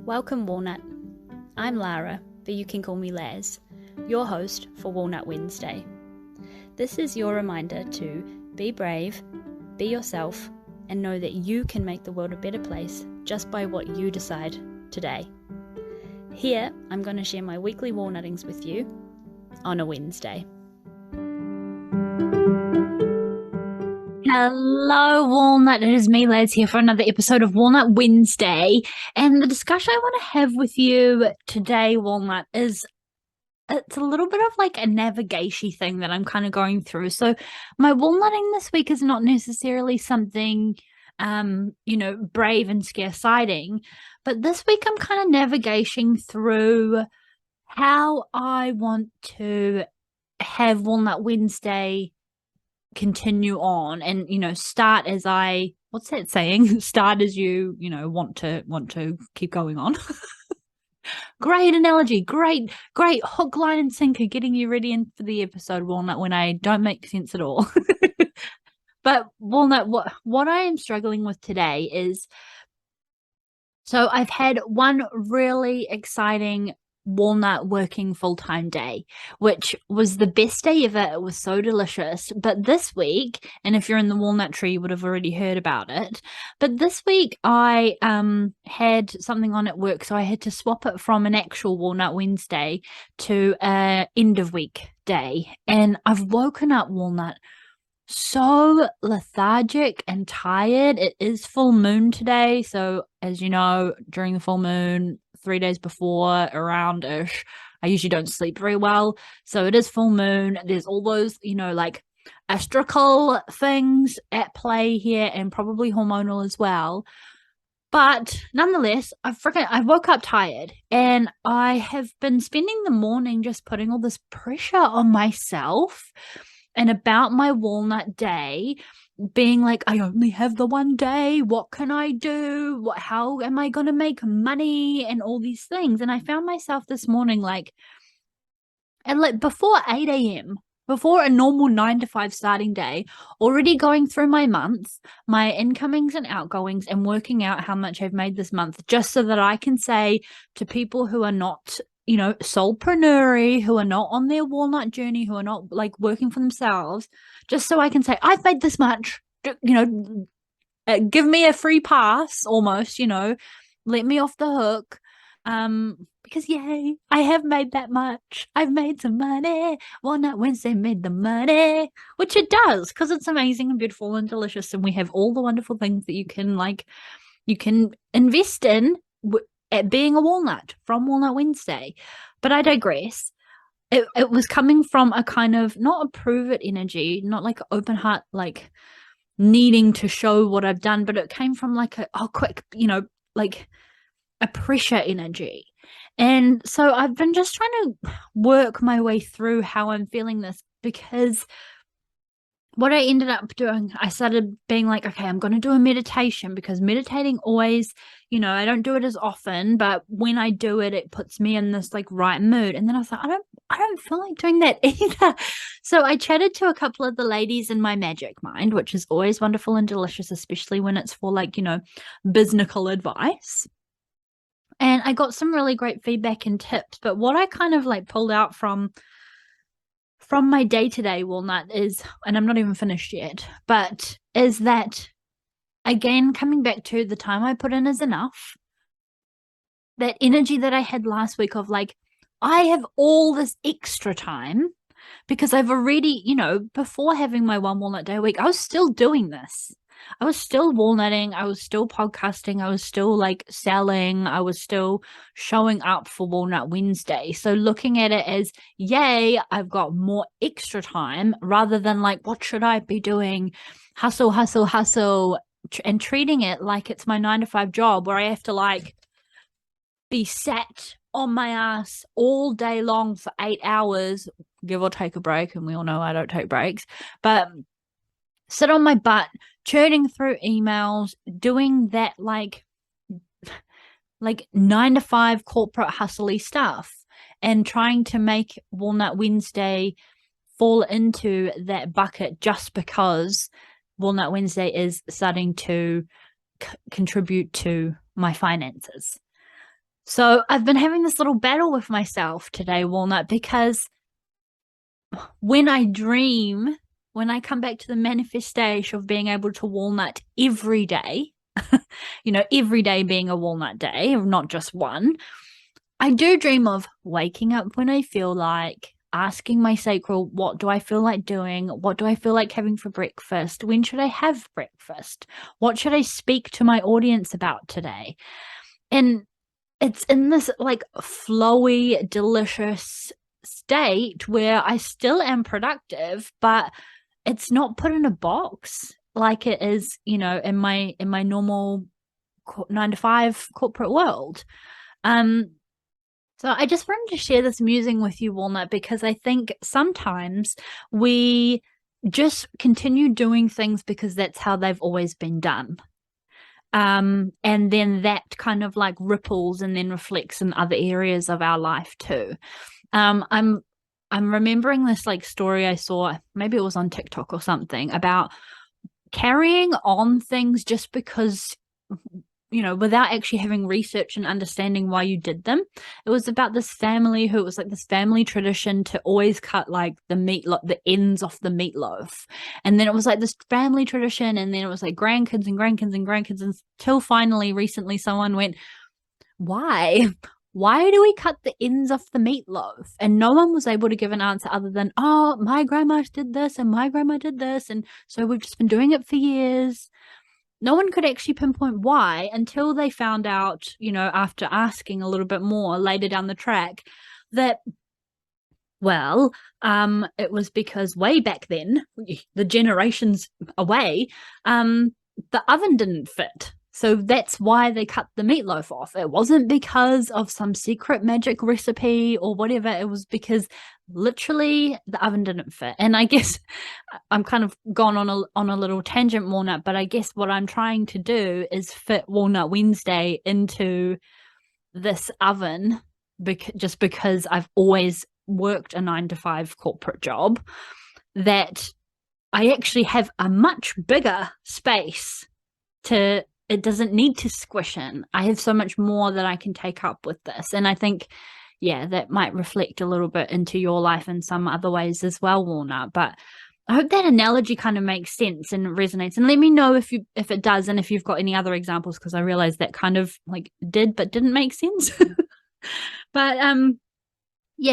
Welcome, Walnut. I'm Lara, but you can call me Laz, your host for Walnut Wednesday. This is your reminder to be brave, be yourself, and know that you can make the world a better place just by what you decide today. Here, I'm going to share my weekly walnuttings with you on a Wednesday. Hello, Walnut. It is me, Laz, here for another episode of Walnut Wednesday. And the discussion I want to have with you today, Walnut, is it's a little bit of like a navigation thing that I'm kind of going through. So my walnutting this week is not necessarily something, brave and scare-siding, but this week I'm kind of navigating through how I want to have Walnut Wednesday continue on and start as what's that saying, start as you want to keep going on. Great analogy, great hook, line and sinker, getting you ready in for the episode, Walnut, when I don't make sense at all. But Walnut, what I am struggling with today is, so I've had one really exciting walnut working full-time day, which was the best day ever. It was so delicious. But this week, and if you're in the Walnut Tree, you would have already heard about it, but this week I had something on at work, so I had to swap it from an actual Walnut Wednesday to a end of week day. And I've woken up, Walnut, so lethargic and tired. It is full moon today, so as you know, during the full moon, 3 days before, around-ish, I usually don't sleep very well. So it is full moon. There's all those, like astrical things at play here, and probably hormonal as well. But nonetheless, I woke up tired, and I have been spending the morning just putting all this pressure on myself and about my walnut day, being like, I only have the one day. What can I do? How am I going to make money? And all these things. And I found myself this morning, before 8 a.m., before a normal 9 to 5 starting day, already going through my months, my incomings and outgoings, and working out how much I've made this month, just so that I can say to people who are not soulpreneur, who are not on their walnut journey, who are not like working for themselves, just so I can say, I've made this much, give me a free pass almost, let me off the hook. Because yay, I have made that much. I've made some money. Walnut Wednesday made the money, which it does, because it's amazing and beautiful and delicious. And we have all the wonderful things that you can invest in at being a walnut from Walnut Wednesday. But I digress. It was coming from a kind of not a prove it energy, not like open heart, like needing to show what I've done, but it came from like quick, like a pressure energy. And so I've been just trying to work my way through how I'm feeling this, because what I ended up doing, I started being like, okay, I'm going to do a meditation, because meditating always, I don't do it as often, but when I do it, it puts me in this like right mood. And then I was like, I don't feel like doing that either. So I chatted to a couple of the ladies in my magic mind, which is always wonderful and delicious, especially when it's for like, businessal advice. And I got some really great feedback and tips. But what I kind of like pulled out from my day-to-day, Walnut, is, and I'm not even finished yet, but is that, again, coming back to the time I put in is enough. That energy that I had last week of like, I have all this extra time, because I've already, before having my one walnut day a week, I was still doing this. I was still walnutting, I was still podcasting, I was still like selling, I was still showing up for Walnut Wednesday. So looking at it as, yay, I've got more extra time, rather than like, what should I be doing? Hustle, and treating it like it's my 9 to 5 job, where I have to like be sat on my ass all day long for 8 hours, give or take a break. And we all know I don't take breaks, but sit on my butt, churning through emails, doing that like 9 to 5 corporate hustly stuff, and trying to make Walnut Wednesday fall into that bucket, just because Walnut Wednesday is starting to contribute to my finances. So I've been having this little battle with myself today, Walnut, because when I dream, when I come back to the manifestation of being able to walnut every day, every day being a walnut day, not just one, I do dream of waking up when I feel like, asking my sacral, what do I feel like doing? What do I feel like having for breakfast? When should I have breakfast? What should I speak to my audience about today? And it's in this like flowy, delicious state where I still am productive, but it's not put in a box like it is, in my normal 9 to 5 corporate world. So I just wanted to share this musing with you, Walnut, because I think sometimes we just continue doing things because that's how they've always been done. And then that kind of like ripples and then reflects in other areas of our life too. I'm remembering this like story I saw, maybe it was on TikTok or something, about carrying on things just because, without actually having research and understanding why you did them. It was about this family who, it was like this family tradition to always cut like the ends off the meatloaf. And then it was like this family tradition, and then it was like grandkids and grandkids and grandkids, until finally recently someone went, why? Why do we cut the ends off the meatloaf? And no one was able to give an answer other than, oh, my grandma did this and my grandma did this. And so we've just been doing it for years. No one could actually pinpoint why until they found out, after asking a little bit more later down the track, that, well, it was because way back then, the generations away, the oven didn't fit. So that's why they cut the meatloaf off. It wasn't because of some secret magic recipe or whatever. It was because literally the oven didn't fit. And I guess I'm kind of gone on a little tangent, Walnut, but I guess what I'm trying to do is fit Walnut Wednesday into this oven, just because I've always worked a 9 to 5 corporate job, that I actually have a much bigger space it doesn't need to squish in. I have so much more that I can take up with this. And I think, that might reflect a little bit into your life in some other ways as well, Walnut. But I hope that analogy kind of makes sense and resonates. And let me know if it does, and if you've got any other examples, because I realized that kind of like did but didn't make sense. But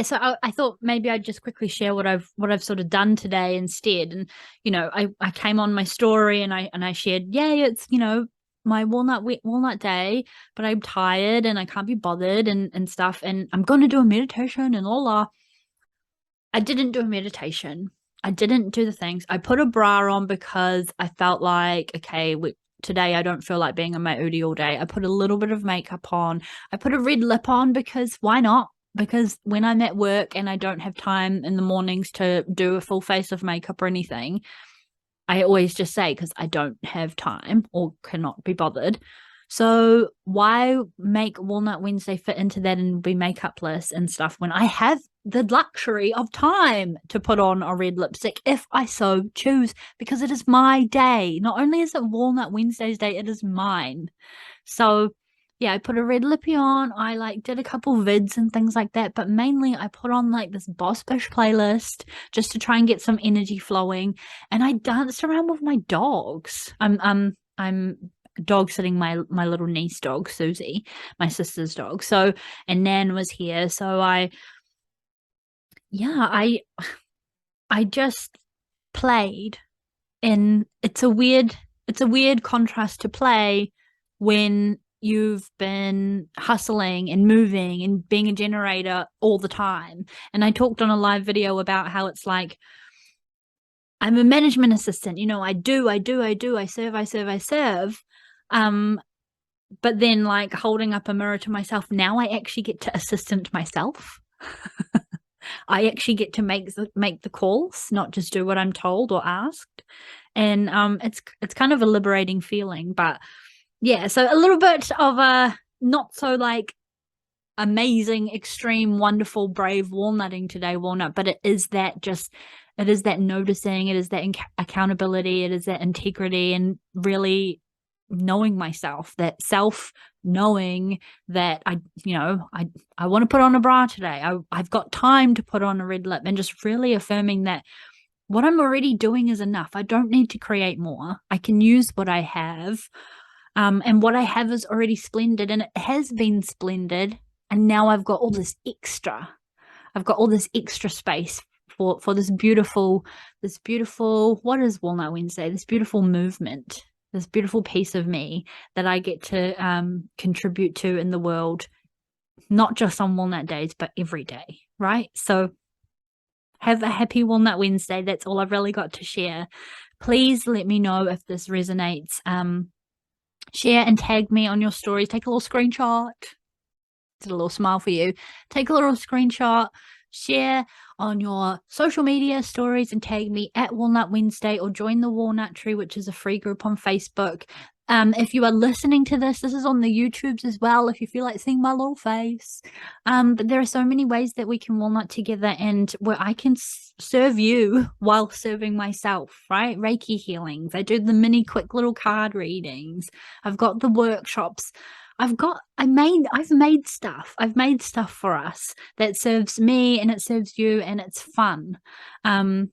so I thought maybe I'd just quickly share what I've sort of done today instead. And I came on my story and I shared, it's my walnut day, but I'm tired and I can't be bothered and stuff, and I'm going to do a meditation and la. I didn't do a meditation. I didn't do the things. I put a bra on because I felt like, okay, today I don't feel like being in my Udi all day. I put a little bit of makeup on. I put a red lip on because why not? Because when I'm at work and I don't have time in the mornings to do a full face of makeup or anything, I always just say, because I don't have time or cannot be bothered. So why make Walnut Wednesday fit into that and be makeupless and stuff when I have the luxury of time to put on a red lipstick if I so choose, because it is my day. Not only is it Walnut Wednesday's day, it is mine. So I put a red lippy on. I like did a couple vids and things like that, but mainly I put on like this Boss Bish playlist just to try and get some energy flowing. And I danced around with my dogs. I'm dog sitting my little niece dog, Susie, my sister's dog. So, and Nan was here. So I just played. And it's a weird contrast to play when you've been hustling and moving and being a generator all the time. And I talked on a live video about how it's like, I'm a management assistant, I do, I serve. But then like holding up a mirror to myself, now I actually get to assistant myself. I actually get to make the calls, not just do what I'm told or asked. And it's kind of a liberating feeling. But so a little bit of a not so like amazing, extreme, wonderful, brave walnutting today, Walnut, but it is that noticing, it is that accountability, it is that integrity, and really knowing myself, that self knowing that I want to put on a bra today. I've got time to put on a red lip, and just really affirming that what I'm already doing is enough. I don't need to create more. I can use what I have. And what I have is already splendid, and it has been splendid. And now I've got all this extra. I've got all this extra space for this beautiful, what is Walnut Wednesday? This beautiful movement, this beautiful piece of me that I get to contribute to in the world, not just on walnut days, but every day, right? So have a happy Walnut Wednesday. That's all I've really got to share. Please let me know if this resonates. Share and tag me on your stories. Take a little screenshot. Did a little smile for you. Take a little screenshot. Share on your social media stories and tag me at Walnut Wednesday, or join the Walnut Tree, which is a free group on Facebook. If you are listening to this is on the YouTubes as well, if you feel like seeing my little face. But there are so many ways that we can walnut together, and where I can serve you while serving myself, right? Reiki healings. I do the mini quick little card readings. I've got the workshops. I've made stuff. I've made stuff for us that serves me and it serves you, and it's fun. And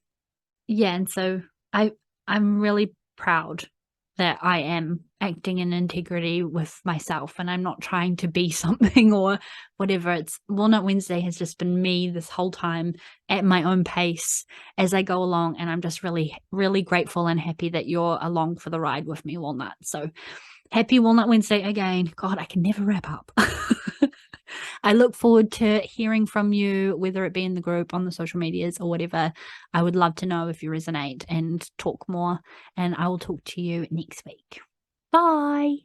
so I'm really proud that I am acting in integrity with myself, and I'm not trying to be something or whatever. It's Walnut Wednesday has just been me this whole time at my own pace as I go along, and I'm just really, really grateful and happy that you're along for the ride with me, Walnut. So happy Walnut Wednesday again. God, I can never wrap up. I look forward to hearing from you, whether it be in the group, on the social medias, or whatever. I would love to know if you resonate and talk more, and I will talk to you next week. Bye.